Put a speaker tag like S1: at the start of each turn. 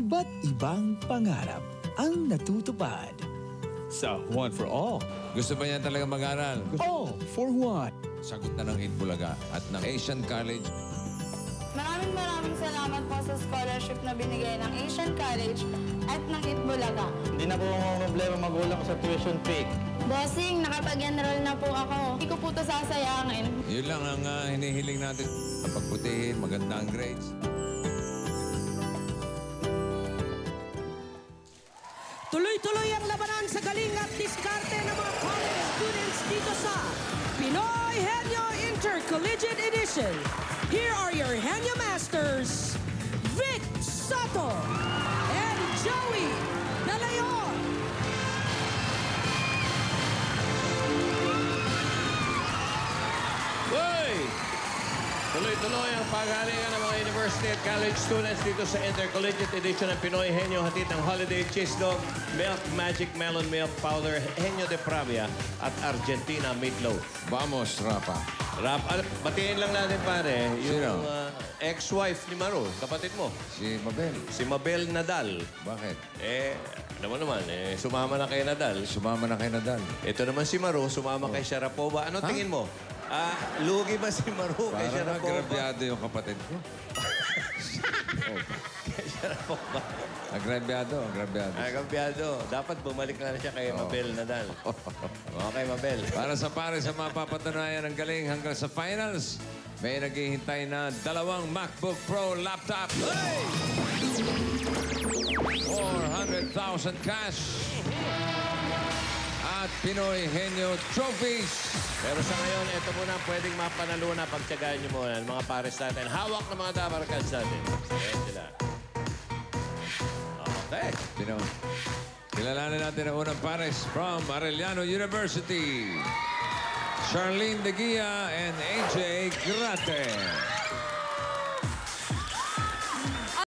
S1: Iba't ibang pangarap ang natutupad. Sa One for All.
S2: Gusto ba niya talaga mag-aral?
S1: All for One.
S2: Sagot na ng Itbulaga at ng Asian College.
S3: Maraming salamat po sa scholarship na binigay ng Asian College at ng Itbulaga.
S4: Hindi na po problema magulang sa tuition fee.
S3: Bossing, nakapag-enroll na po ako. Hindi ko po ito sasayangin.
S2: Yun lang ang hinihiling natin. Pagputihin, maganda ang grades.
S5: Tuloy-tuloy ang labanan sa galing at diskarte ng mga college students dito sa Pinoy Henyo Intercollegiate Edition. Here are your Henyo Masters, Vic Soto and Joey De Leon.
S6: Hoy! Tuloy-tuloy ang pagalingan ng mga university at college students dito sa Intercollegiate Edition ng Pinoy Henyo. Hatid ng Holiday Cheese Dog, Milk Magic Melon Milk Powder, Henyo de Pravia at Argentina Meatloaf.
S2: Vamos, Rapa.
S6: Rap, batiin lang natin pare,
S2: Sino?
S6: yung ex-wife ni Maru, kapatid mo.
S2: Si Mabel.
S6: Si Mabel Nadal.
S2: Bakit?
S6: Alam mo naman, sumama na kay Nadal.
S2: Sumama na kay Nadal.
S6: Ito naman si Maru, sumama kay Sharapova. Ano tingin mo? Lugi ba si Maru kay
S2: Parang
S6: Sharapova?
S2: agrabyado yung kapatid ko.
S6: Kay Sharapova.
S2: Agrabyado.
S6: Agabyado. Dapat bumalik na siya kay Mabel Nadal. Okay, Mabel.
S2: Para sa pare sa mapapatunayan ng galing hanggang sa finals, may naghihintay na 2 MacBook Pro laptop. 400,000 cash. At Pinoy Henyo trophies.
S6: Pero sa ngayon, ito muna ang pwedeng mapanaluna. Pagtyagaan niyo muna mga pares natin. Hawak ng mga dabarkads natin. Ayan sila. Okay.
S2: Pinoy. Kilalanin natin ang unang pares from Arellano University. Charlene De Guia and AJ Grate.